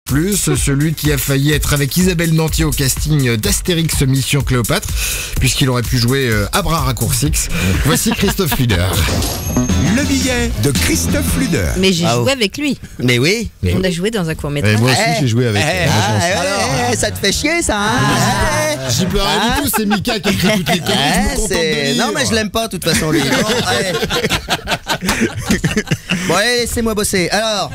celui qui a failli être avec Isabelle Nanty au casting d'Astérix Mission Cléopâtre, puisqu'il aurait pu jouer à bras raccourcis. Voici Christophe Luder. Le billet de Christophe Luder. Mais j'ai joué avec lui. Mais oui. On a joué dans un court-métrage. Moi aussi j'ai joué avec. Ça te fait chier ça, hein? J'y peux rien du tout, c'est Mika qui a écrit toutes les conneries, je me contente de lire. Non mais je l'aime pas de toute façon lui. Bon allez, laissez-moi bosser. Alors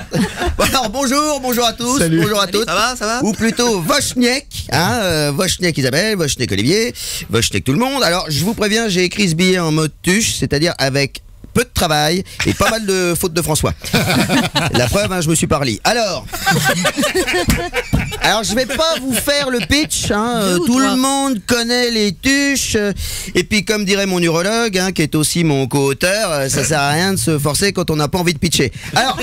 bonjour à tous. Salut. Bonjour à toutes. Ça va? Ou plutôt Voschniek, Voschniek Isabelle, Voschniek Olivier, Voschniek tout le monde. Alors je vous préviens, j'ai écrit ce billet en mode tuche, c'est-à-dire avec peu de travail et pas mal de fautes de François. La preuve, je me suis parlé. Alors je vais pas vous faire le pitch. Tout le monde connaît les tuches. Et puis, comme dirait mon urologue, qui est aussi mon co-auteur, ça sert à rien de se forcer quand on n'a pas envie de pitcher. Alors,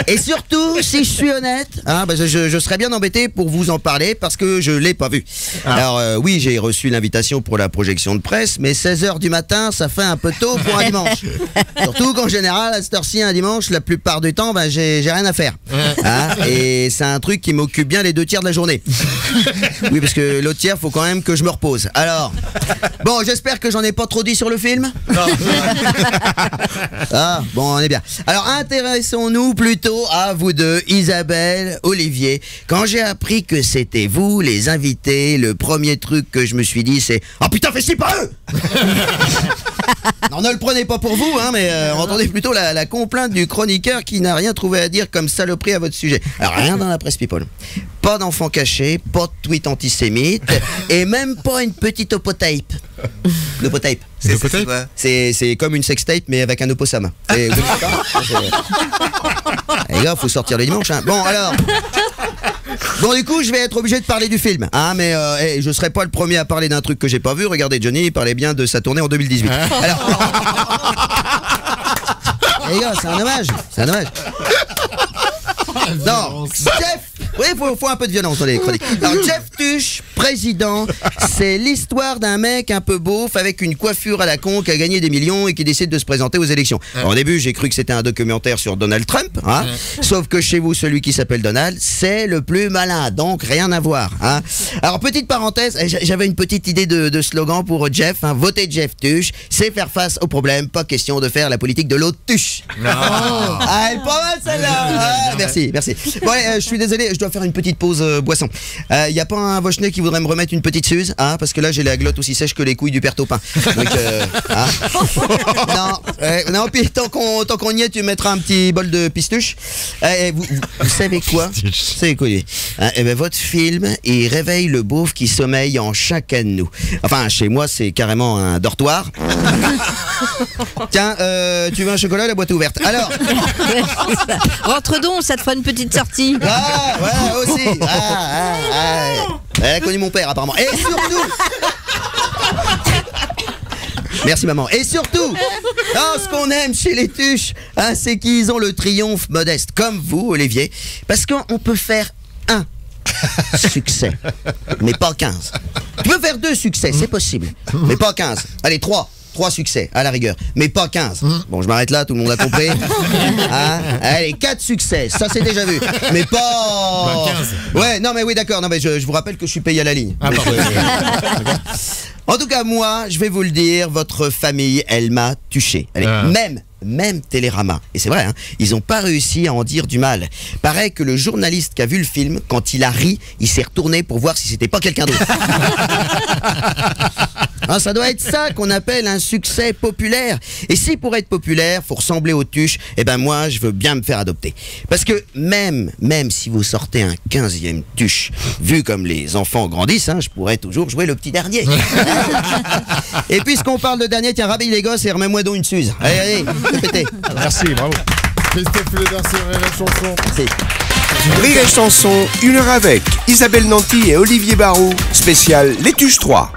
et surtout, si je suis honnête, je serais bien embêté pour vous en parler parce que je l'ai pas vu. Alors, oui, j'ai reçu l'invitation pour la projection de presse, mais 16h du matin, ça fait un peu tôt pour un dimanche. Surtout qu'en général, à cette heure-ci, un dimanche, la plupart du temps, j'ai rien à faire. Et c'est un truc qui m'occupe bien les 2 tiers de la journée. Oui, parce que l'autre tiers, faut quand même que je me repose. Alors, bon, j'espère que j'en ai pas trop dit sur le film. Bon, on est bien. Alors, intéressons-nous plutôt à vous deux, Isabelle, Olivier. Quand j'ai appris que c'était vous, les invités, le premier truc que je me suis dit, c'est « Oh putain, fais ci pas eux !» Non, ne le prenez pas pour vous, mais entendez plutôt la complainte du chroniqueur qui n'a rien trouvé à dire comme saloperie à votre sujet. Alors, rien dans la presse people. Pas d'enfants cachés, pas de tweet antisémite, et même pas une petite opotape. L'opotape. C'est comme une sextape, mais avec un opossum. Les gars, faut sortir le dimanche. Bon, alors... Bon, du coup, je vais être obligé de parler du film. Mais je serai pas le premier à parler d'un truc que j'ai pas vu. Regardez, Johnny, il parlait bien de sa tournée en 2018. Alors... Les gars, c'est un hommage. Non, Jeff... Oui, faut un peu de violence dans les chroniques. Alors, Jeff Tuche, président, c'est l'histoire d'un mec un peu beauf avec une coiffure à la con qui a gagné des millions et qui décide de se présenter aux élections. Alors, au début, j'ai cru que c'était un documentaire sur Donald Trump, sauf que chez vous, celui qui s'appelle Donald, c'est le plus malin, donc rien à voir. Alors, petite parenthèse, j'avais une petite idée de slogan pour Jeff. Votez Jeff Tuche, c'est faire face au problème, pas question de faire la politique de l'autre Tuche. Elle est pas mal celle-là. Merci. Bon, je suis désolé, je dois faire une petite pause boisson. Y a pas un Voschniek qui voudrait me remettre une petite Suze, parce que là j'ai la glotte aussi sèche que les couilles du père Taupin. Donc non, puis tant qu'on y est, tu mettras un petit bol de pistuche. Vous savez quoi? C'est quoi votre film, il réveille le beauf qui sommeille en chacun de nous. Enfin, chez moi, c'est carrément un dortoir. Tiens, tu veux un chocolat? La boîte est ouverte. Alors, Rentre donc, ça te fera une petite sortie. Ouais, aussi. Elle a connu mon père, apparemment. Et surtout... Merci, maman. Et surtout, ce qu'on aime chez les Tuches, c'est qu'ils ont le triomphe modeste, comme vous, Olivier. Parce qu'on peut faire un succès, mais pas 15. Tu peux faire 2 succès, c'est possible, mais pas 15. Allez, 3 succès, à la rigueur, mais pas 15. Bon, je m'arrête là, tout le monde a compris. Allez, 4 succès, ça c'est déjà vu. Mais pas... 15. Ouais, non mais oui, d'accord, non mais je vous rappelle que je suis payé à la ligne. En tout cas, moi, je vais vous le dire, votre famille, elle m'a tuché. Allez, même Télérama, et c'est vrai, ils n'ont pas réussi à en dire du mal. Paraît que le journaliste qui a vu le film, quand il a ri, il s'est retourné pour voir si c'était pas quelqu'un d'autre. Ça doit être ça qu'on appelle un succès populaire. Et si pour être populaire, faut ressembler aux Tuches, moi, je veux bien me faire adopter. Parce que même si vous sortez un 15e Tuche, vu comme les enfants grandissent, je pourrais toujours jouer le petit dernier. Et puisqu'on parle de dernier, tiens, rhabille les gosses et remets-moi donc une Suze. Allez, pétez. Merci, bravo. Christophe Luder, c'est Rire et Chanson. Merci. Rire et Chanson, 1 heure avec Isabelle Nanty et Olivier Barou, spécial Les Tuches 3.